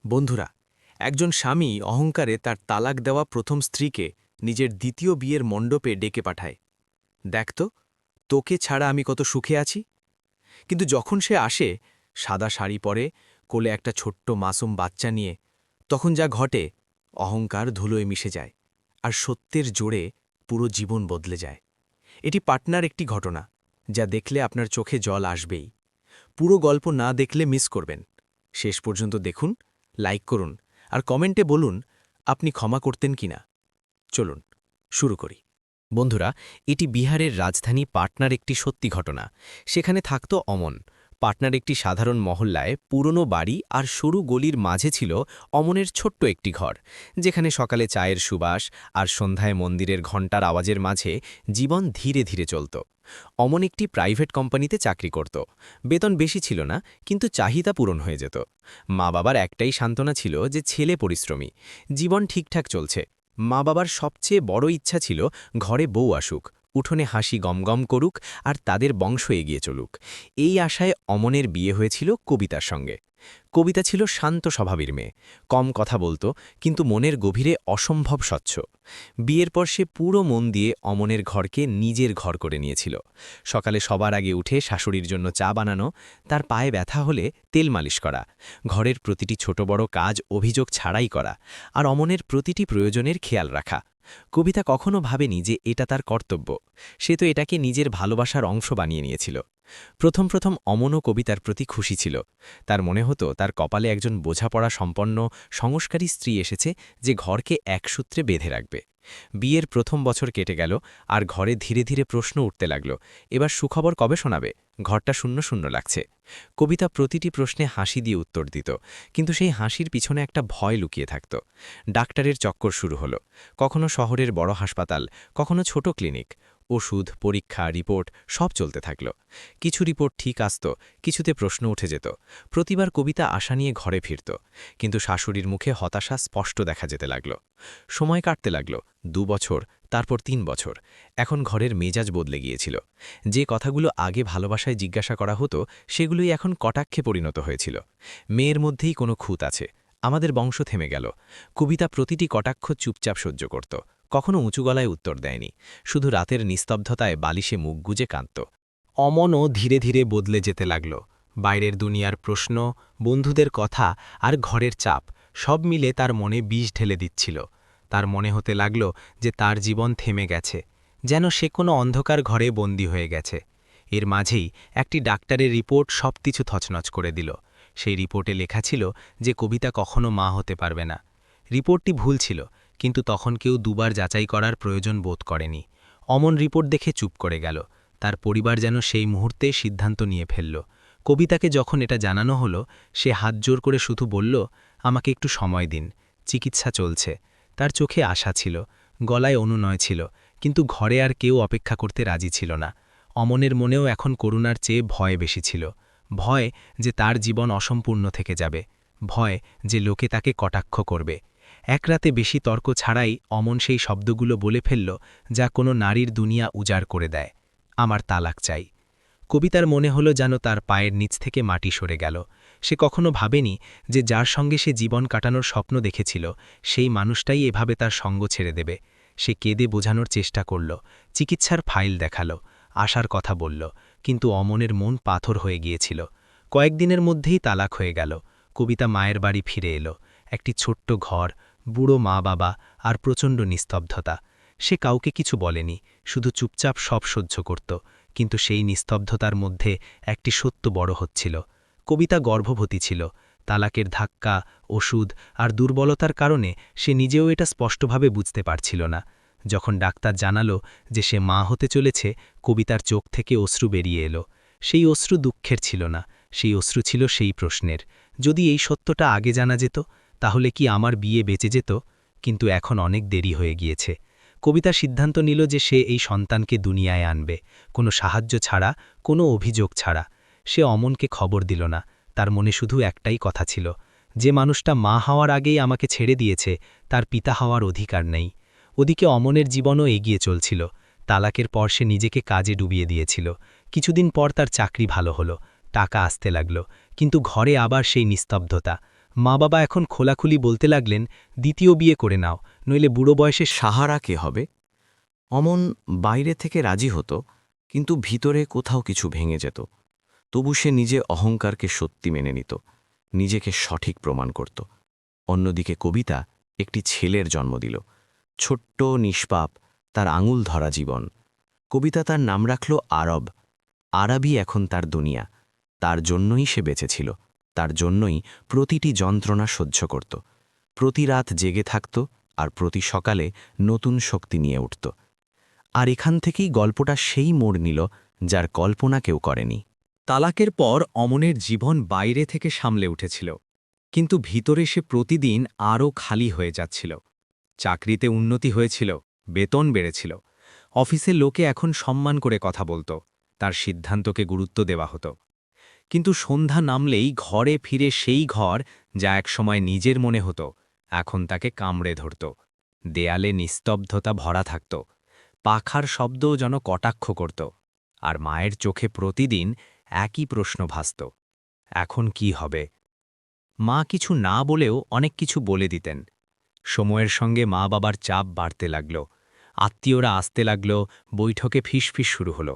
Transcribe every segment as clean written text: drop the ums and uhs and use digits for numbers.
বন্ধুরা, একজন স্বামী অহংকারে তার তালাক দেওয়া প্রথম স্ত্রীকে নিজের দ্বিতীয় বিয়ের মণ্ডপে ডেকে পাঠায়। দেখ তো, তোকে ছাড়া আমি কত সুখে আছি। কিন্তু যখন সে আসে, সাদা শাড়ি পরে, কোলে একটা ছোট্ট মাসুম বাচ্চা নিয়ে, তখন যা ঘটে, অহংকার ধুলোয় মিশে যায়, আর সত্যের জোরে পুরো জীবন বদলে যায়। এটি পাটনার একটি ঘটনা, যা দেখলে আপনার চোখে জল আসবেই। পুরো গল্প না দেখলে মিস করবেন। শেষ পর্যন্ত দেখুন, লাইক করুন, আর কমেন্টে বলুন আপনি ক্ষমা করতেন কিনা। চলুন শুরু করি। বন্ধুরা, এটি বিহারের রাজধানী পাটনার একটি সত্যি ঘটনা। সেখানে থাকত অমন। পাটনার একটি সাধারণ মহল্লায় পুরনো বাড়ি আর সরু গলির মাঝে ছিল অমনের ছোট্ট একটি ঘর, যেখানে সকালে চায়ের সুবাস আর সন্ধ্যায় মন্দিরের ঘণ্টার আওয়াজের মাঝে জীবন ধীরে ধীরে চলত। অমন একটি প্রাইভেট কোম্পানিতে চাকরি করত। বেতন বেশি ছিল না, কিন্তু চাহিদা পূরণ হয়ে যেত। মা বাবার একটাই সান্ত্বনা ছিল যে ছেলে পরিশ্রমী, জীবন ঠিকঠাক চলছে। মা বাবার সবচেয়ে বড় ইচ্ছা ছিল ঘরে বউ আসুক, উঠোনে হাসি গমগম করুক, আর তাদের বংশ এগিয়ে চলুক। এই আশায় অমনের বিয়ে হয়েছিল কবিতার সঙ্গে। কবিতা ছিল শান্ত স্বভাবের মেয়ে, কম কথা বলতো, কিন্তু মনের গভীরে অসম্ভব স্বচ্ছ। বিয়ের পর সে পুরো মন দিয়ে অমনের ঘরকে নিজের ঘর করে নিয়েছিল। সকালে সবার আগে উঠে শাশুড়ির জন্য চা বানানো, তার পায়ে ব্যথা হলে তেল মালিশ করা, ঘরের প্রতিটি ছোট বড় কাজ অভিযোগ ছাড়াই করা, আর অমনের প্রতিটি প্রয়োজনের খেয়াল রাখা। কবিতা কখনো ভাবেনি যে এটা তার কর্তব্য। সে তো এটাকে নিজের ভালোবাসার অংশ বানিয়ে নিয়েছিল। প্রথম প্রথম অমনও কবিতার প্রতি খুশি ছিল। তার মনে হতো তার কপালে একজন বোঝাপড়া সম্পন্ন সংস্কারী স্ত্রী এসেছে, যে ঘরকে এক সূত্রে বেঁধে রাখবে। বিয়ের প্রথম বছর কেটে গেল, আর ঘরে ধীরে ধীরে প্রশ্ন উঠতে লাগল, এবার সুখবর কবে শোনাবে? ঘরটা শূন্য শূন্য লাগছে। কবিতা প্রতিটি প্রশ্নে হাসি দিয়ে উত্তর দিত, কিন্তু সেই হাসির পিছনে একটা ভয় লুকিয়ে থাকত। ডাক্তারের চক্কর শুরু হলো, কখনো শহরের বড় হাসপাতাল, কখনো ছোট ক্লিনিক। ওষুধ, পরীক্ষা, রিপোর্ট সব চলতে থাকল। কিছু রিপোর্ট ঠিক আসত, কিছুতে প্রশ্ন উঠে যেত। প্রতিবার কবিতা আশা নিয়ে ঘরে ফিরত, কিন্তু শাশুড়ির মুখে হতাশা স্পষ্ট দেখা যেতে লাগল। সময় কাটতে লাগল, 2 বছর, তারপর 3 বছর। এখন ঘরের মেজাজ বদলে গিয়েছিল। যে কথাগুলো আগে ভালোবাসায় জিজ্ঞাসা করা হতো, সেগুলোই এখন কটাক্ষে পরিণত হয়েছিল। মেয়ের মধ্যেই কোনো খুঁত আছে, আমাদের বংশ থেমে গেল। কবিতা প্রতিটি কটাক্ষ চুপচাপ সহ্য করত, কখনো উঁচু গলায় উত্তর দেয়নি, শুধু রাতের নিস্তব্ধতায় বালিশে মুখ গুজে কাঁদত। অমনও ধীরে ধীরে বদলে যেতে লাগল। বাইরের দুনিয়ার প্রশ্ন, বন্ধুদের কথা আর ঘরের চাপ সব মিলে তার মনে বিষ ঢেলে দিচ্ছিল। তার মনে হতে লাগল যে তার জীবন থেমে গেছে, যেন সে কোনো অন্ধকার ঘরে বন্দী হয়ে গেছে। এর মাঝেই একটি ডাক্তারের রিপোর্ট সবকিছু থচনচ করে দিল। সেই রিপোর্টে লেখা ছিল যে কবিতা কখনো মা হতে পারবে না। রিপোর্টটি ভুল ছিল, কিন্তু তখন কেউ দুবার যাচাই করার প্রয়োজন বোধ করেনি। অমন রিপোর্ট দেখে চুপ করে গেল। তার পরিবার যেন সেই মুহূর্তে সিদ্ধান্ত নিয়ে ফেলল। কবিতাকে যখন এটা জানানো হলো, সে হাত জোর করে শুধু বলল, আমাকে একটু সময় দিন, চিকিৎসা চলছে। তার চোখে আশা ছিল, গলায় অনুনয় ছিল, কিন্তু ঘরে আর কেউ অপেক্ষা করতে রাজি ছিল না। অমনের মনেও এখন করুণার চেয়ে ভয় বেশি ছিল। ভয় যে তার জীবন অসম্পূর্ণ থেকে যাবে, ভয় যে লোকে তাকে কটাক্ষ করবে। এক রাতে বেশি তর্ক ছাড়াই অমন সেই শব্দগুলো বলে ফেলল, যা কোনো নারীর দুনিয়া উজাড় করে দেয়, আমার তালাক চাই। কবিতার মনে হলো যেন তার পায়ের নিচ থেকে মাটি সরে গেল। সে কখনো ভাবেনি যে যার সঙ্গে সে জীবন কাটানোর স্বপ্ন দেখেছিল, সেই মানুষটাই এভাবে তার সঙ্গ ছেড়ে দেবে। সে কেঁদে বোঝানোর চেষ্টা করল, চিকিৎসার ফাইল দেখালো, আশার কথা বলল, কিন্তু অমনের মন পাথর হয়ে গিয়েছিল। কয়েকদিনের মধ্যেই তালাক হয়ে গেল। কবিতা মায়ের বাড়ি ফিরে এলো। একটি ছোট্ট ঘর, বুড়ো মা বাবা, আর প্রচণ্ড নিস্তব্ধতা। সে কাউকে কিছু বলেনি, শুধু চুপচাপ সব সহ্য করত। কিন্তু সেই নিস্তব্ধতার মধ্যে একটি সত্য বড় হচ্ছিল। কবিতা গর্ভবতী ছিল। তালাকের ধাক্কা, ওষুধ আর দুর্বলতার কারণে সে নিজেও এটা স্পষ্টভাবে বুঝতে পারছিল না। যখন ডাক্তার জানালো যে সে মা হতে চলেছে, কবিতার চোখ থেকে অশ্রু বেরিয়ে এলো। সেই অশ্রু দুঃখের ছিল না, সেই অশ্রু ছিল সেই প্রশ্নের, যদি এই সত্যটা আগে জানা যেত, তাহলে কি আমার বিয়ে বেঁচে যেত? কিন্তু এখন অনেক দেরি হয়ে গিয়েছে। কবিতা সিদ্ধান্ত নিল যে সে এই সন্তানকে দুনিয়ায় আনবে, কোনো সাহায্য ছাড়া, কোনো অভিযোগ ছাড়া। সে অমনকে খবর দিল না। তার মনে শুধু একটাই কথা ছিল, যে মানুষটা মা হওয়ার আগেই আমাকে ছেড়ে দিয়েছে, তার পিতা হওয়ার অধিকার নেই। ওদিকে অমনের জীবনও এগিয়ে চলছিল। তালাকের পর সে নিজেকে কাজে ডুবিয়ে দিয়েছিল। কিছুদিন পর তার চাকরি ভালো হলো, টাকা আসতে লাগল, কিন্তু ঘরে আবার সেই নিস্তব্ধতা। মা বাবা এখন খোলাখুলি বলতে লাগলেন, দ্বিতীয় বিয়ে করে নাও, নইলে বুড়ো বয়সে সাহারা কে হবে? অমন বাইরে থেকে রাজি হতো, কিন্তু ভিতরে কোথাও কিছু ভেঙে যেত। তবু সে নিজে অহংকারকে সত্যি মেনে নিত, নিজেকে সঠিক প্রমাণ করত। অন্যদিকে কবিতা একটি ছেলের জন্ম দিল, ছোট্ট নিষ্পাপ, তার আঙুল ধরা জীবন। কবিতা তার নাম রাখল আরব। আরবই এখন তার দুনিয়া। তার জন্যই সে বেঁচেছিল, তার জন্যই প্রতিটি যন্ত্রণা সহ্য করত, প্রতি রাত জেগে থাকত, আর প্রতি সকালে নতুন শক্তি নিয়ে উঠত। আর এখান থেকেই গল্পটা সেই মোড় নিল যার কল্পনা কেউ করেনি। তালাকের পর অমনের জীবন বাইরে থেকে সামলে উঠেছিল, কিন্তু ভিতরে সে প্রতিদিন আরও খালি হয়ে যাচ্ছিল। চাকরিতে উন্নতি হয়েছিল, বেতন বেড়েছিল, অফিসে লোকে এখন সম্মান করে কথা বলতো, তার সিদ্ধান্তকে গুরুত্ব দেওয়া হতো। কিন্তু সন্ধ্যা নামলেই ঘরে ফিরে সেই ঘর যা একসময় নিজের মনে হতো, এখন তাকে কামড়ে ধরত। দেয়ালে নিস্তব্ধতা ভরা থাকত, পাখার শব্দও যেন কটাক্ষ করত, আর মায়ের চোখে প্রতিদিন একই প্রশ্ন ভাসত, এখন কি হবে? মা কিছু না বলেও অনেক কিছু বলে দিতেন। সময়ের সঙ্গে মা বাবার চাপ বাড়তে লাগল, আত্মীয়রা আসতে লাগল, বৈঠকে ফিসফিস শুরু হলো,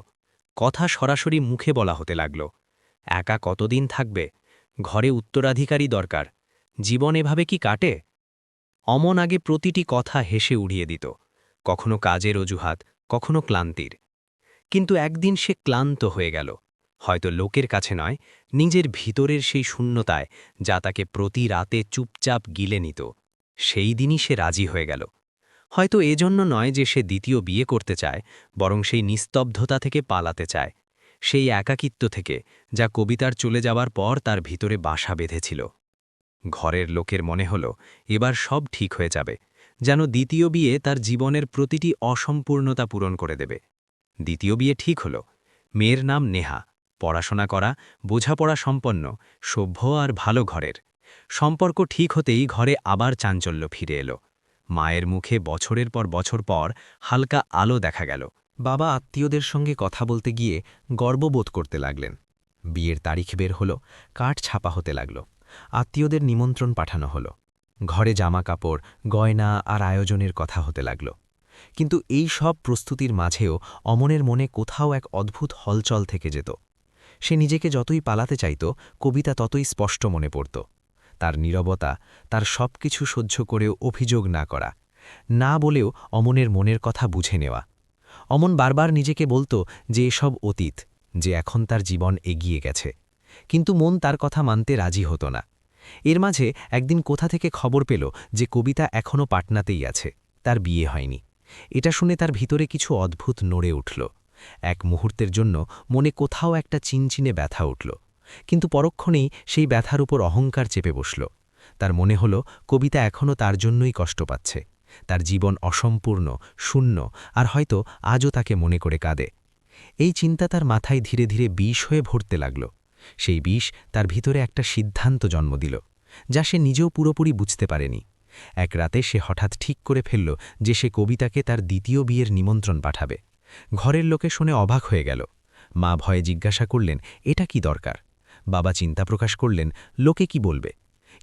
কথা সরাসরি মুখে বলা হতে লাগল। একা কতদিন থাকবে? ঘরে উত্তরাধিকারী দরকার, জীবন এভাবে কি কাটে? অমন আগে প্রতিটি কথা হেসে উড়িয়ে দিত, কখনো কাজের অজুহাত, কখনো ক্লান্তির। কিন্তু একদিন সে ক্লান্ত হয়ে গেল, হয়তো লোকের কাছে নয়, নিজের ভিতরের সেই শূন্যতায় যা তাকে প্রতি রাতে চুপচাপ গিলে নিত। সেই দিনই সে রাজি হয়ে গেল। হয়তো এজন্য নয় যে সে দ্বিতীয় বিয়ে করতে চায়, বরং সেই নিস্তব্ধতা থেকে পালাতে চায়, সেই একাকিত্ব থেকে যা কবিতার চলে যাওয়ার পর তার ভিতরে বাসা বেঁধেছিল। ঘরের লোকের মনে হল এবার সব ঠিক হয়ে যাবে, যেন দ্বিতীয় বিয়ে তার জীবনের প্রতিটি অসম্পূর্ণতা পূরণ করে দেবে। দ্বিতীয় বিয়ে ঠিক হল। মেয়ের নাম নেহা, পড়াশোনা করা, বোঝাপড়া সম্পন্ন, সভ্য আর ভালো ঘরের। সম্পর্ক ঠিক হতেই ঘরে আবার চাঞ্চল্য ফিরে এলো। মায়ের মুখে বছরের পর বছর পর হালকা আলো দেখা গেল। বাবা আত্মীয়দের সঙ্গে কথা বলতে গিয়ে গর্ববোধ করতে লাগলেন। বিয়ের তারিখ বের হল, কার্ড ছাপা হতে লাগল, আত্মীয়দের নিমন্ত্রণ পাঠানো হলো, ঘরে জামা কাপড়, গয়না আর আয়োজনের কথা হতে লাগল। কিন্তু এই সব প্রস্তুতির মাঝেও অমনের মনে কোথাও এক অদ্ভুত হলচল থেকে যেত। সে নিজেকে যতই পালাতে চাইত, কবিতা ততই স্পষ্ট মনে পড়ত। তার নীরবতা, তার সব কিছু সহ্য করেও অভিযোগ না করা, না বলেও অমনের মনের কথা বুঝে নেওয়া। অমন বারবার নিজেকে বলতো যে এসব অতীত, যে এখন তার জীবন এগিয়ে গেছে। কিন্তু মন তার কথা মানতে রাজি হতো না। এর মাঝে একদিন কোথা থেকে খবর পেল যে কবিতা এখনও পাটনাতেই আছে, তার বিয়ে হয়নি। এটা শুনে তার ভিতরে কিছু অদ্ভুত নড়ে উঠল। এক মুহূর্তের জন্য মনে কোথাও একটা চিনচিনে ব্যথা উঠল, কিন্তু পরক্ষণেই সেই ব্যথার উপর অহংকার চেপে বসল। তার মনে হল কবিতা এখনও তার জন্যই কষ্ট পাচ্ছে, তার জীবন অসম্পূর্ণ, শূন্য, আর হয়তো আজও তাকে মনে করে কাঁদে। এই চিন্তা তার মাথায় ধীরে ধীরে বিষ হয়ে ভরতে লাগল। সেই বিষ তার ভিতরে একটা সিদ্ধান্ত জন্ম দিল, যা সে নিজেও পুরোপুরি বুঝতে পারেনি। এক রাতে সে হঠাৎ ঠিক করে ফেলল যে সে কবিতাকে তার দ্বিতীয় বিয়ের নিমন্ত্রণ পাঠাবে। ঘরের লোকে শুনে অবাক হয়ে গেল। মা ভয়ে জিজ্ঞাসা করলেন, এটা কি দরকার? বাবা চিন্তা প্রকাশ করলেন, লোকে কি বলবে?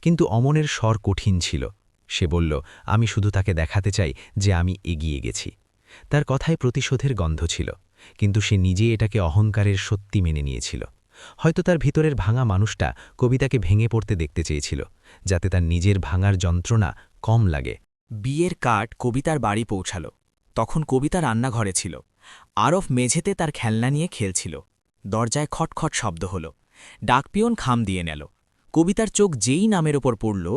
কিন্তু অমনের স্বর কঠিন ছিল। সে বলল, আমি শুধু তাকে দেখাতে চাই যে আমি এগিয়ে গেছি। তার কথায় প্রতিশোধের গন্ধ ছিল, কিন্তু সে নিজে এটাকে অহংকারের সত্যি মেনে নিয়েছিল। হয়তো তার ভিতরের ভাঙা মানুষটা কবিতাকে ভেঙে পড়তে দেখতে চেয়েছিল, যাতে তার নিজের ভাঙার যন্ত্রণা কম লাগে। বিয়ের কার্ড কবিতার বাড়ি পৌঁছাল। তখন কবিতা রান্নাঘরে ছিল। আরফ মেঝেতে তার খেলনা নিয়ে খেলছিল। দরজায় খটখট শব্দ হল। ডাকপিয়ন খাম দিয়ে নেল। কবিতার চোখ যেই নামের ওপর পড়ল,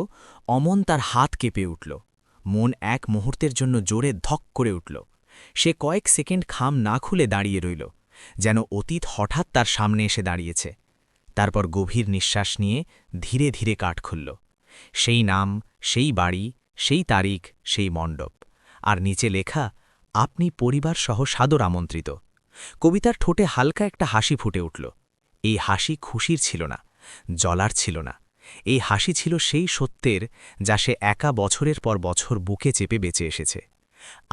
অমন তার হাত কেঁপে উঠল। মন এক মুহূর্তের জন্য জোরে ধক করে উঠল। সে কয়েক সেকেন্ড খাম না খুলে দাঁড়িয়ে রইল, যেন অতীত হঠাৎ তার সামনে এসে দাঁড়িয়েছে। তারপর গভীর নিঃশ্বাস নিয়ে ধীরে ধীরে কাঠ খুলল। সেই নাম, সেই বাড়ি, সেই তারিখ, সেই মণ্ডপ, আর নিচে লেখা, আপনি পরিবার সহ সাদর আমন্ত্রিত। কবিতার ঠোঁটে হালকা একটা হাসি ফুটে উঠল। এই হাসি খুশির ছিল না, জ্বলার ছিল না। এই হাসি ছিল সেই সত্যের যা সে একা বছরের পর বছর বুকে চেপে বেঁচে এসেছে।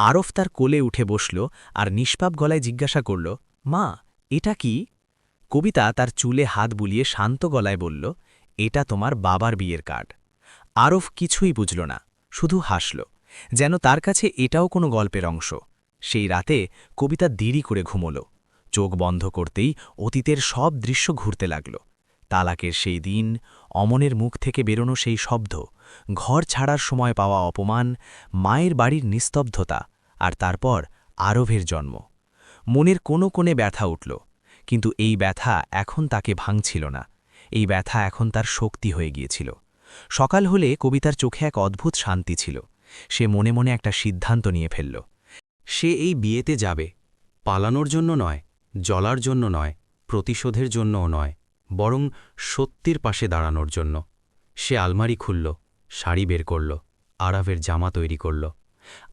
আরফ তার কোলে উঠে বসল আর নিষ্পাপ গলায় জিজ্ঞাসা করল, মা, এটা কি? কবিতা তার চুলে হাত বুলিয়ে শান্ত গলায় বলল, এটা তোমার বাবার বিয়ের কার্ড। আরফ কিছুই বুঝল না, শুধু হাসল, যেন তার কাছে এটাও কোনো গল্পের অংশ। সেই রাতে কবিতা দেরি করে ঘুমোল। চোখ বন্ধ করতেই অতীতের সব দৃশ্য ঘুরতে লাগল। তালাকের সেই দিন, অমনের মুখ থেকে বেরোনো সেই শব্দ, ঘর ছাড়ার সময় পাওয়া অপমান, মায়ের বাড়ির নিস্তব্ধতা, আর তারপর আরবের জন্ম। মনের কোনো কোণে ব্যথা উঠল, কিন্তু এই ব্যথা এখন তাকে ভাঙছিল না। এই ব্যথা এখন তার শক্তি হয়ে গিয়েছিল। সকাল হলে কবিতার চোখে এক অদ্ভুত শান্তি ছিল। সে মনে মনে একটা সিদ্ধান্ত নিয়ে ফেলল। সে এই বিয়েতে যাবে, পালানোর জন্য নয়, জ্বলার জন্য নয়, প্রতিশোধের জন্যও নয়, বরং সত্যির পাশে দাঁড়ানোর জন্য। সে আলমারি খুলল, শাড়ি বের করল, আরাফের জামা তৈরি করল।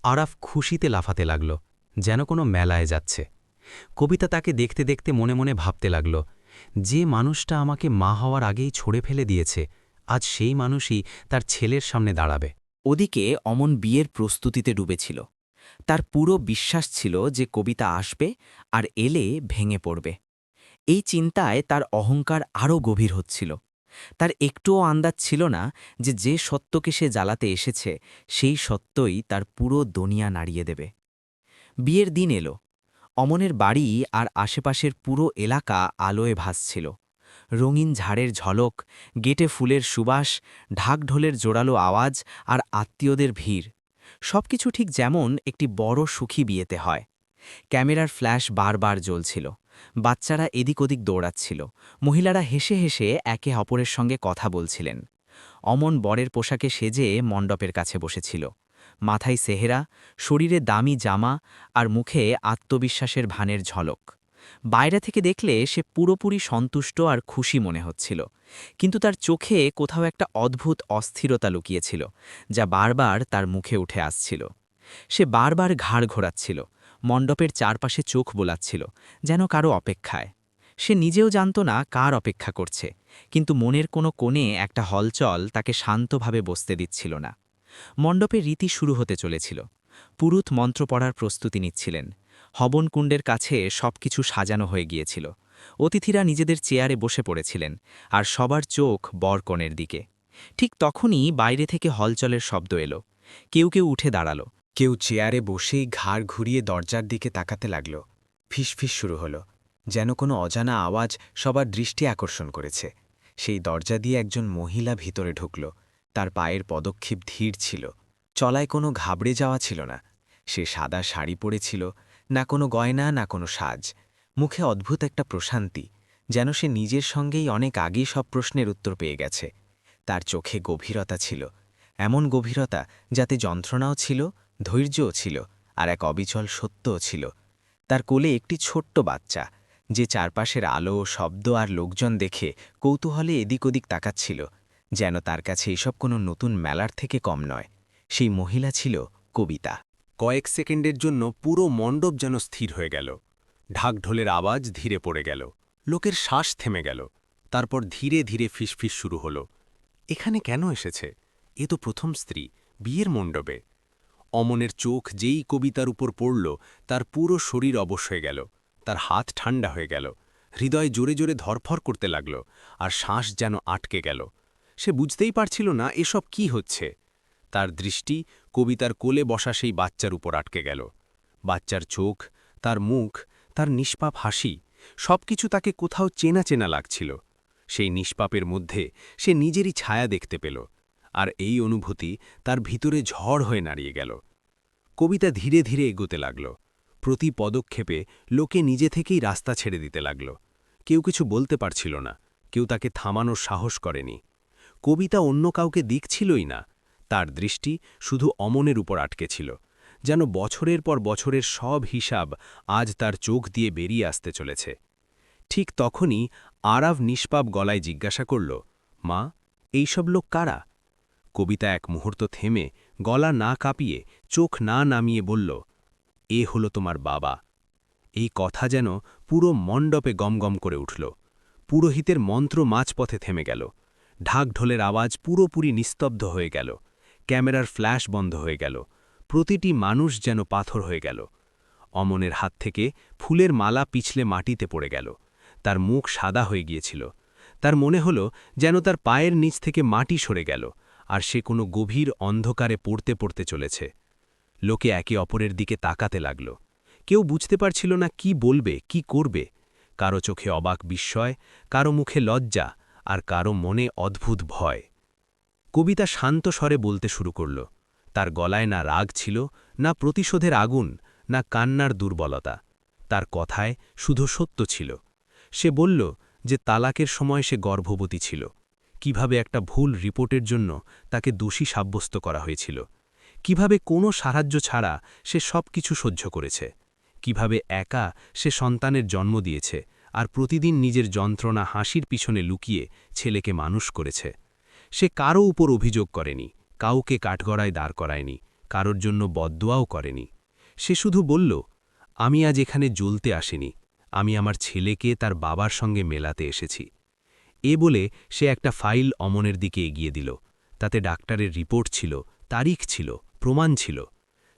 আরাফ খুশিতে লাফাতে লাগল, যেন কোনো মেলায় যাচ্ছে। কবিতা তাকে দেখতে দেখতে মনে মনে ভাবতে লাগল, যে মানুষটা আমাকে মা হওয়ার আগেই ছড়ে ফেলে দিয়েছে, আজ সেই মানুষই তার ছেলের সামনে দাঁড়াবে। ওদিকে অমন বিয়ের প্রস্তুতিতে ডুবেছিল। তার পুরো বিশ্বাস ছিল যে কবিতা আসবে আর এলে ভেঙে পড়বে। এই চিন্তায় তার অহংকার আরও গভীর হচ্ছিল। তার একটুও আন্দাজ ছিল না যে যে সত্যকে সে জ্বালাতে এসেছে সেই সত্যই তার পুরো দুনিয়া নাড়িয়ে দেবে। বিয়ের দিন এলো। অমনের বাড়ি আর আশেপাশের পুরো এলাকা আলোয় ভাসছিল। রঙিন ঝাড়ের ঝলক, গেটে ফুলের সুবাস, ঢাকঢোলের জোরালো আওয়াজ আর আত্মীয়দের ভিড়, সবকিছু ঠিক যেমন একটি বড় সুখী বিয়েতে হয়। ক্যামেরার ফ্ল্যাশ বারবার জ্বলছিল। বাচ্চারা এদিক ওদিক দৌড়াচ্ছিল। মহিলারা হেসে হেসে একে অপরের সঙ্গে কথা বলছিলেন। অমন বরের পোশাকে সেজে মণ্ডপের কাছে বসেছিল। মাথায় সেহেরা, শরীরে দামি জামা আর মুখে আত্মবিশ্বাসের ভানের ঝলক। বাইরে থেকে দেখলে সে পুরোপুরি সন্তুষ্ট আর খুশি মনে হচ্ছিল, কিন্তু তার চোখে কোথাও একটা অদ্ভুত অস্থিরতা লুকিয়েছিল, যা বারবার তার মুখে উঠে আসছিল। সে বারবার ঘাড় ঘোরাচ্ছিল, মণ্ডপের চারপাশে চোখ বোলাচ্ছিল, যেন কারো অপেক্ষায়। সে নিজেও জানত না কার অপেক্ষা করছে, কিন্তু মনের কোনো কোণে একটা হলচল তাকে শান্তভাবে বসতে দিচ্ছিল না। মণ্ডপের রীতি শুরু হতে চলেছিল। পুরুত মন্ত্র পড়ার প্রস্তুতি নিচ্ছিলেন। হবনকুণ্ডের কাছে সবকিছু সাজানো হয়ে গিয়েছিল। অতিথিরা নিজেদের চেয়ারে বসে পড়েছিলেন, আর সবার চোখ বরকনের দিকে। ঠিক তখনই বাইরে থেকে হলচলের শব্দ এলো। কেউ কেউ উঠে দাঁড়ালো, কেউ চেয়ারে বসেই ঘাড় ঘুরিয়ে দরজার দিকে তাকাতে লাগল। ফিসফিস শুরু হলো, যেন কোনো অজানা আওয়াজ সবার দৃষ্টি আকর্ষণ করেছে। সেই দরজা দিয়ে একজন মহিলা ভিতরে ঢুকল। তার পায়ের পদক্ষেপ ধীর ছিল, চলায় কোনো ঘাবড়ে যাওয়া ছিল না। সে সাদা শাড়ি পরেছিল, না কোনো গয়না না কোনো সাজ। মুখে অদ্ভুত একটা প্রশান্তি, যেন সে নিজের সঙ্গেই অনেক আগেই সব প্রশ্নের উত্তর পেয়ে গেছে। তার চোখে গভীরতা ছিল, এমন গভীরতা যাতে যন্ত্রণাও ছিল, ধৈর্যও ছিল, আর এক অবিচল সত্যও ছিল। তার কোলে একটি ছোট্ট বাচ্চা, যে চারপাশের আলো, শব্দ আর লোকজন দেখে কৌতূহলে এদিক ওদিক তাকাচ্ছিল, যেন তার কাছে এসব কোনো নতুন মেলার থেকে কম নয়। সেই মহিলা ছিল কবিতা। কয়েক সেকেন্ডের জন্য পুরো মণ্ডপ যেন স্থির হয়ে গেল। ঢাকঢোলের আওয়াজ ধীরে পড়ে গেল, লোকের শ্বাস থেমে গেল। তারপর ধীরে ধীরে ফিসফিস শুরু হল, এখানে কেন এসেছে? এ তো প্রথম স্ত্রী, বিয়ের মণ্ডপে। অমনের চোখ যেই কবিতার উপর পড়ল, তার পুরো শরীর অবশ হয়ে গেল। তার হাত ঠান্ডা হয়ে গেল, হৃদয় জোরে জোরে ধরফর করতে লাগল, আর শ্বাস যেন আটকে গেল। সে বুঝতেই পারছিল না এসব কি হচ্ছে। তার দৃষ্টি কবিতার কোলে বসা সেই বাচ্চার উপর আটকে গেল। বাচ্চার চোখ, তার মুখ, তার নিষ্পাপ হাসি, সবকিছু তাকে কোথাও চেনা চেনা লাগছিল। সেই নিষ্পাপের মধ্যে সে নিজেরই ছায়া দেখতে পেল, আর এই অনুভূতি তার ভিতরে ঝড় হয়ে নাড়িয়ে গেল। কবিতা ধীরে ধীরে এগোতে লাগল। প্রতি পদক্ষেপে লোকে নিজে থেকেই রাস্তা ছেড়ে দিতে লাগল। কেউ কিছু বলতে পারছিল না, কেউ তাকে থামানোর সাহস করেনি। কবিতা অন্য কাউকে দেখছিলই না, তার দৃষ্টি শুধু অমনের উপর আটকে ছিল, যেন বছরের পর বছরের সব হিসাব আজ তার চোখ দিয়ে বেরিয়ে আসতে চলেছে। ঠিক তখনই আরাভ নিষ্পাপ গলায় জিজ্ঞাসা করল, মা, এইসব লোক কারা? কবিতা এক মুহূর্ত থেমে, গলা না কাঁপিয়ে, চোখ না নামিয়ে বলল, এ হলো তোমার বাবা। এই কথা যেন পুরো মণ্ডপে গমগম করে উঠল। পুরোহিতের মন্ত্র মাঝপথে থেমে গেল। ঢাকঢোলের আওয়াজ পুরোপুরি নিস্তব্ধ হয়ে গেল। ক্যামেরার ফ্ল্যাশ বন্ধ হয়ে গেল। প্রতিটি মানুষ যেন পাথর হয়ে গেল। অমনের হাত থেকে ফুলের মালা পিছলে মাটিতে পড়ে গেল। তার মুখ সাদা হয়ে গিয়েছিল। তার মনে হল যেন তার পায়ের নিচ থেকে মাটি সরে গেল, আর সে কোনো গভীর অন্ধকারে পড়তে পড়তে চলেছে। লোকে একে অপরের দিকে তাকাতে লাগল। কেউ বুঝতে পারছিল না কি বলবে, কি করবে। কারো চোখে অবাক বিস্ময়, কারো মুখে লজ্জা, আর কারো মনে অদ্ভুত ভয়। কবিতা শান্ত স্বরে বলতে শুরু করল। তার গলায় না রাগ ছিল, না প্রতিশোধের আগুন, না কান্নার দুর্বলতা। তার কথায় শুধু সত্য ছিল। সে বলল যে তালাকের সময় সে গর্ভবতী ছিল, কিভাবে একটা ভুল রিপোর্টের জন্য তাকে দোষী সাব্যস্ত করা হয়েছিল, কিভাবে কোনো সাহায্য ছাড়া সে সব কিছু সহ্য করেছে, কিভাবে একা সে সন্তানের জন্ম দিয়েছে আর প্রতিদিন নিজের যন্ত্রণা হাসির পিছনে লুকিয়ে ছেলেকে মানুষ করেছে। সে কারও উপর অভিযোগ করেনি, কাউকে কাঠগড়ায় দাঁড় করায়নি, কারোর জন্য বদদোয়াও করেনি। সে শুধু বলল, আমি আজ এখানে জ্বলতে আসিনি, আমি আমার ছেলেকে তার বাবার সঙ্গে মেলাতে এসেছি। এ বলে সে একটা ফাইল অমনের দিকে এগিয়ে দিল। তাতে ডাক্তারের রিপোর্ট ছিল, তারিখ ছিল, প্রমাণ ছিল।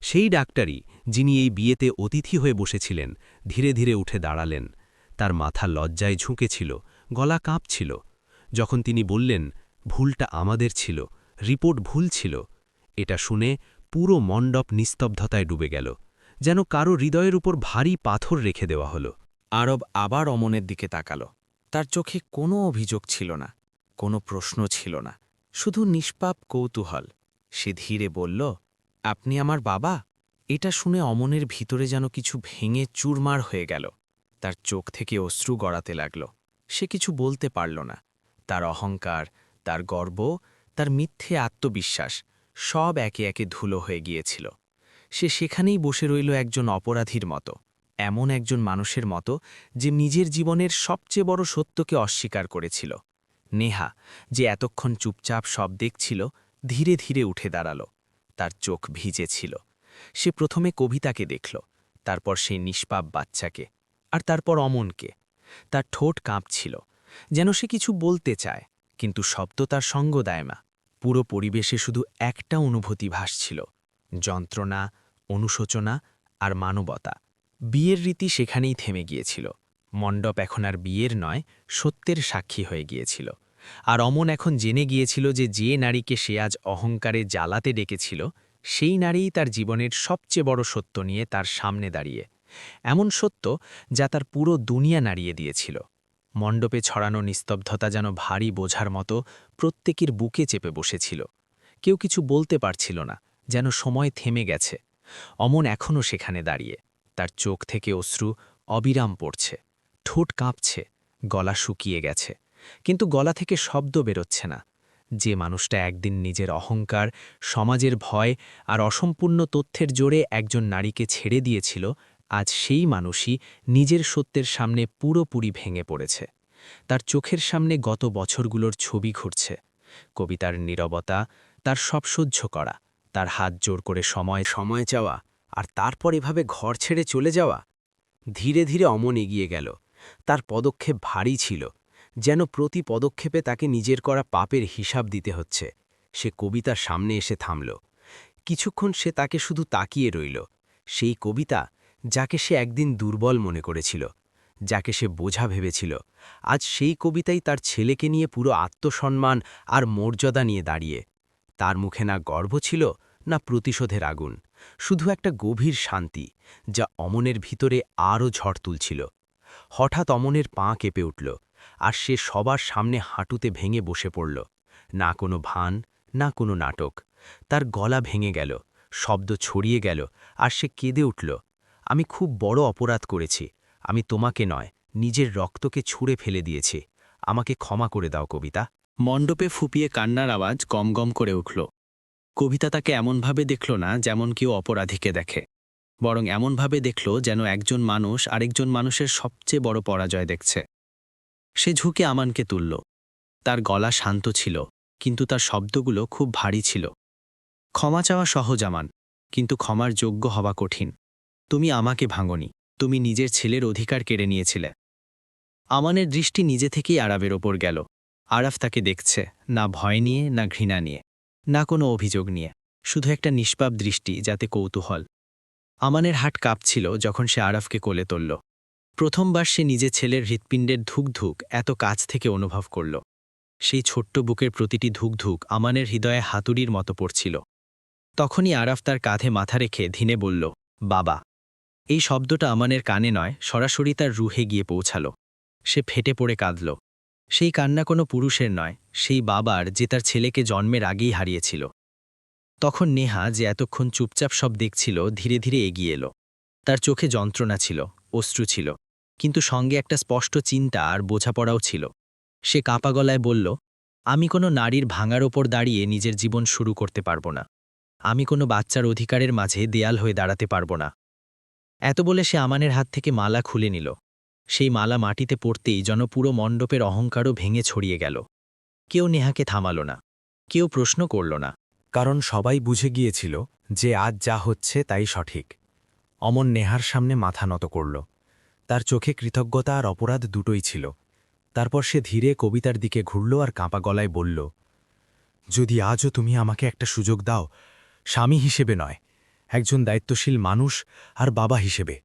সেই ডাক্তারই, যিনি এই বিয়েতে অতিথি হয়ে বসেছিলেন, ধীরে ধীরে উঠে দাঁড়ালেন। তার মাথা লজ্জায় ঝুঁকেছিল, গলা কাঁপছিল। যখন তিনি বললেন, ভুলটা আমাদের ছিল, রিপোর্ট ভুল ছিল, এটা শুনে পুরো মণ্ডপ নিস্তব্ধতায় ডুবে গেল, যেন কারো হৃদয়ের উপর ভারী পাথর রেখে দেওয়া হলো। আরব আবার অমনের দিকে তাকাল। তার চোখে কোনো অভিযোগ ছিল না, কোনো প্রশ্ন ছিল না, শুধু নিষ্পাপ কৌতূহল। সে ধীরে বলল, আপনি আমার বাবা? এটা শুনে অমনের ভিতরে যেন কিছু ভেঙে চুরমার হয়ে গেল। তার চোখ থেকে অশ্রু গড়াতে লাগল। সে কিছু বলতে পারল না। তার অহংকার, তার গর্ব, তার মিথ্যে আত্মবিশ্বাস সব একে একে ধুলো হয়ে গিয়েছিল। সে সেখানেই বসে রইল একজন অপরাধীর মতো, এমন একজন মানুষের মতো যে নিজের জীবনের সবচেয়ে বড় সত্যকে অস্বীকার করেছিল। নেহা, যে এতক্ষণ চুপচাপ সব দেখছিল, ধীরে ধীরে উঠে দাঁড়াল। তার চোখ ভিজে ছিল। সে প্রথমে কবিতাকে দেখল, তারপর সেই নিষ্পাপ বাচ্চাকে, আর তারপর অমনকে। তার ঠোঁট কাঁপছিল, যেন সে কিছু বলতে চায়, কিন্তু শব্দ তার সঙ্গ দেয় না। পুরো পরিবেশে শুধু একটা অনুভূতি ভাসছিল, যন্ত্রণা, অনুশোচনা আর মানবতা। বিয়ের রীতি সেখানেই থেমে গিয়েছিল। মণ্ডপ এখন আর বিয়ের নয়, সত্যের সাক্ষী হয়ে গিয়েছিল। আর অমন এখন জেনে গিয়েছিল যে নারীকে সে আজ অহংকারে জ্বালাতে ডেকেছিল, সেই নারীই তার জীবনের সবচেয়ে বড় সত্য নিয়ে তার সামনে দাঁড়িয়ে। এমন সত্য যা তার পুরো দুনিয়া নাড়িয়ে দিয়েছিল। মণ্ডপে ছড়ানো নিস্তব্ধতা যেন ভারী বোঝার মতো প্রত্যেকের বুকে চেপে বসেছিল। কেউ কিছু বলতে পারছিল না, যেন সময় থেমে গেছে। অমন এখনও সেখানে দাঁড়িয়ে, তার চোখ থেকে অশ্রু অবিরাম পড়ছে, ঠোঁট কাঁপছে, গলা শুকিয়ে গেছে, কিন্তু গলা থেকে শব্দ বেরোচ্ছে না। যে মানুষটা একদিন নিজের অহংকার, সমাজের ভয় আর অসম্পূর্ণ তথ্যের জোরে একজন নারীকে ছেড়ে দিয়েছিল, আজ সেই মানুষই নিজের সত্যের সামনে পুরোপুরি ভেঙে পড়েছে। তার চোখের সামনে গত বছরগুলোর ছবি ঘুরছে, কবিতার নীরবতা, তার সব সহ্য করা, তার হাত জোর করে সময় চাওয়া, আর তারপর এভাবে ঘর ছেড়ে চলে যাওয়া। ধীরে ধীরে অমন এগিয়ে গেল। তার পদক্ষেপ ভারী ছিল, যেন প্রতি পদক্ষেপে তাকে নিজের করা পাপের হিসাব দিতে হচ্ছে। সে কবিতার সামনে এসে থামল। কিছুক্ষণ সে তাকে শুধু তাকিয়ে রইল। সেই কবিতা, যাকে সে একদিন দুর্বল মনে করেছিল, যাকে সে বোঝা ভেবেছিল, আজ সেই কবিতাই তার ছেলেকে নিয়ে পুরো আত্মসম্মান আর মর্যাদা নিয়ে দাঁড়িয়ে। তার মুখে না গর্ব ছিল, না প্রতিশোধের আগুন, শুধু একটা গভীর শান্তি, যা অমনের ভিতরে আরও ঝড় তুলছিল। হঠাৎ অমনের পা কেঁপে উঠল, আর সে সবার সামনে হাঁটুতে ভেঙে বসে পড়ল। না কোনো ভান, না কোনো নাটক। তার গলা ভেঙে গেল, শব্দ ছড়িয়ে গেল, আর সে কেঁদে উঠল। আমি খুব বড় অপরাধ করেছি, আমি তোমাকে নয়, নিজের রক্তকে ছুঁড়ে ফেলে দিয়েছি, আমাকে ক্ষমা করে দাও কবিতা। মণ্ডপে ফুপিয়ে কান্নার আওয়াজ গমগম করে উঠল। কবিতা তাকে এমনভাবে দেখল না যেমন কেউ অপরাধীকে দেখে, বরং এমনভাবে দেখল যেন একজন মানুষ আরেকজন মানুষের সবচেয়ে বড় পরাজয় দেখছে। সে ঝুঁকে আমানকে তুলল। তার গলা শান্ত ছিল, কিন্তু তার শব্দগুলো খুব ভারী ছিল। ক্ষমা চাওয়া সহজ আমান, কিন্তু ক্ষমার যোগ্য হওয়া কঠিন। তুমি আমাকে ভাঙনি, তুমি নিজের ছেলের অধিকার কেড়ে নিয়েছিলে। আমানের দৃষ্টি নিজে থেকেই আরাফের ওপর গেল। আরাফ তাকে দেখছে, না ভয় নিয়ে, না ঘৃণা নিয়ে, না কোনো অভিযোগ নিয়ে, শুধু একটা নিষ্পাপ দৃষ্টি, যাতে কৌতূহল। আমানের হাট কাঁপছিল যখন সে আরাফকে কোলে তুলল। প্রথমবার সে নিজের ছেলের হৃৎপিণ্ডের ধুক ধুক এত কাছ থেকে অনুভব করল। সেই ছোট্ট বুকের প্রতিটি ধুকধুক আমানের হৃদয়ে হাতুড়ির মতো পড়ছিল। তখনই আরাফ তার কাঁধে মাথা রেখে ধীরে বলল, বাবা। এই শব্দটা আমানের কানে নয়, সরাসরি তার রুহে গিয়ে পৌঁছাল। সে ফেটে পড়ে কাঁদল। সেই কান্না কোনো পুরুষের নয়, সেই বাবার যে তার ছেলেকে জন্মের আগেই হারিয়েছিল। তখন নেহা, যে এতক্ষণ চুপচাপ সব দেখছিল, ধীরে ধীরে এগিয়ে এলো। তার চোখে যন্ত্রণা ছিল, অশ্রু ছিল, কিন্তু সঙ্গে একটা স্পষ্ট চিন্তা আর বোঝাপড়াও ছিল। সে কাঁপা গলায় বলল, আমি কোনো নারীর ভাঙার ওপর দাঁড়িয়ে নিজের জীবন শুরু করতে পারব না। আমি কোনো বাচ্চার অধিকারের মাঝে দেয়াল হয়ে দাঁড়াতে পারব না। এত বলে সে আমানের হাত থেকে মালা খুলে নিল। সেই মালা মাটিতে পড়তেই যেন পুরো মণ্ডপের অহংকারও ভেঙে ছড়িয়ে গেল। কেউ নেহাকে থামাল না, কেউ প্রশ্ন করল না, কারণ সবাই বুঝে গিয়েছিল যে আজ যা হচ্ছে তাই সঠিক। অমন নেহার সামনে মাথা নত করল। তার চোখে কৃতজ্ঞতা আর অপরাধ দুটোই ছিল। তারপর সে ধীরে কবিতার দিকে ঘুরল আর কাঁপা গলায় বলল, যদি আজও তুমি আমাকে একটা সুযোগ দাও, স্বামী হিসেবে নয়, একজন দায়িত্বশীল মানুষ আর বাবা হিসেবে।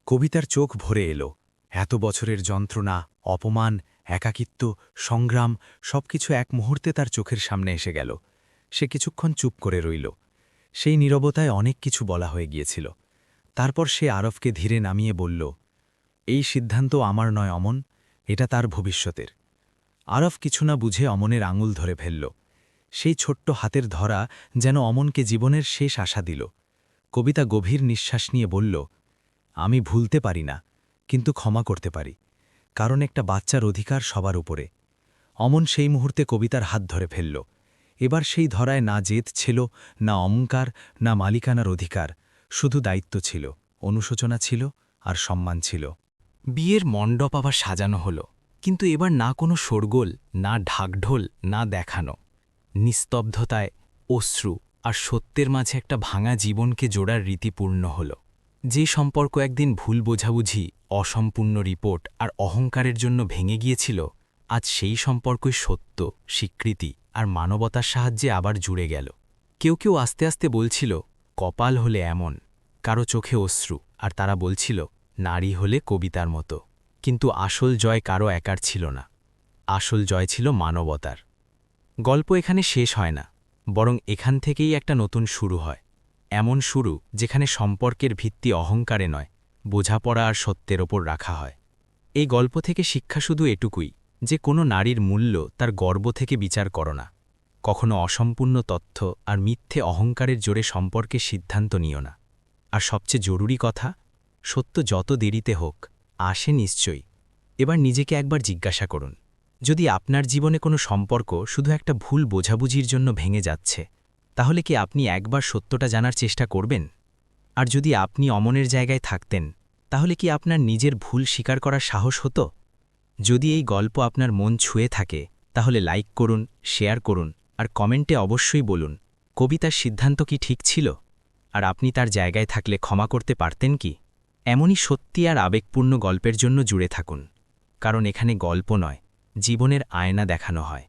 কবিতার চোখ ভরে এলো। এত বছরের যন্ত্রণা, অপমান, একাকিত্ব, সংগ্রাম সবকিছু এক মুহূর্তে তার চোখের সামনে এসে গেল। সে কিছুক্ষণ চুপ করে রইল। সেই নীরবতায় অনেক কিছু বলা হয়ে গিয়েছিল। তারপর সে আরফকে ধীরে নামিয়ে বলল, এই সিদ্ধান্ত আমার নয় অমন, এটা তার ভবিষ্যতের। আরফ কিছু না বুঝে অমনের আঙুল ধরে ফেলল। সেই ছোট্ট হাতের ধরা যেন অমনকে জীবনের শেষ আশা দিল। কবিতা গভীর নিঃশ্বাস নিয়ে বলল, আমি ভুলতে পারি না, কিন্তু ক্ষমা করতে পারি, কারণ একটা বাচ্চার অধিকার সবার উপরে। অমন সেই মুহূর্তে কবিতার হাত ধরে ফেলল। এবার সেই ধরায় না জেদ ছিল, না অহংকার, না মালিকানার অধিকার, শুধু দায়িত্ব ছিল, অনুশোচনা ছিল আর সম্মান ছিল। বিয়ের মণ্ডপ আবার সাজানো হলো, কিন্তু এবার না কোনো শোরগোল, না ঢাকঢোল, না দেখানো। নিস্তব্ধতায়, অশ্রু আর সত্যের মাঝে একটা ভাঙা জীবনকে জোড়ার রীতি পূর্ণ হল। যে সম্পর্ক একদিন ভুল বোঝাবুঝি, অসম্পূর্ণ রিপোর্ট আর অহংকারের জন্য ভেঙে গিয়েছিল, আজ সেই সম্পর্কই সত্য, স্বীকৃতি আর মানবতার সাহায্যে আবার জুড়ে গেল। কেউ কেউ আস্তে আস্তে বলছিল, কপাল হলে এমন, কারো চোখে অশ্রু, আর তারা বলছিল, নারী হলে কবিতার মতো। কিন্তু আসল জয় কারো একার ছিল না, আসল জয় ছিল মানবতার। গল্প এখানে শেষ হয় না, বরং এখান থেকেই একটা নতুন শুরু হয়। এমন শুরু যেখানে সম্পর্কের ভিত্তি অহংকারে নয়, বোঝাপড়া আর সত্যের ওপর রাখা হয়। এই গল্প থেকে শিক্ষা শুধু এটুকুই, যে কোনো নারীর মূল্য তার গর্ব থেকে বিচার করো না। কখনো অসম্পূর্ণ তথ্য আর মিথ্যে অহংকারের জোরে সম্পর্কে সিদ্ধান্ত নিও না। আর সবচেয়ে জরুরি কথা, সত্য যত দেরিতে হোক, আসে নিশ্চয়ই। এবার নিজেকে একবার জিজ্ঞাসা করুন, যদি আপনার জীবনে কোনো সম্পর্ক শুধু একটা ভুল বোঝাবুঝির জন্য ভেঙে যাচ্ছে, তাহলে কি আপনি একবার সত্যটা জানার চেষ্টা করবেন? আর যদি আপনি অমনের জায়গায় থাকতেন, তাহলে কি আপনার নিজের ভুল স্বীকার করার সাহস হতো? যদি এই গল্প আপনার মন ছুঁয়ে থাকে, তাহলে লাইক করুন, শেয়ার করুন আর কমেন্টে অবশ্যই বলুন, কবিতার সিদ্ধান্ত কি ঠিক ছিল? আর আপনি তার জায়গায় থাকলে ক্ষমা করতে পারতেন কি? এমনই সত্যি আর আবেগপূর্ণ গল্পের জন্য জুড়ে থাকুন, কারণ এখানে গল্প নয়, জীবনের আয়না দেখানো হয়।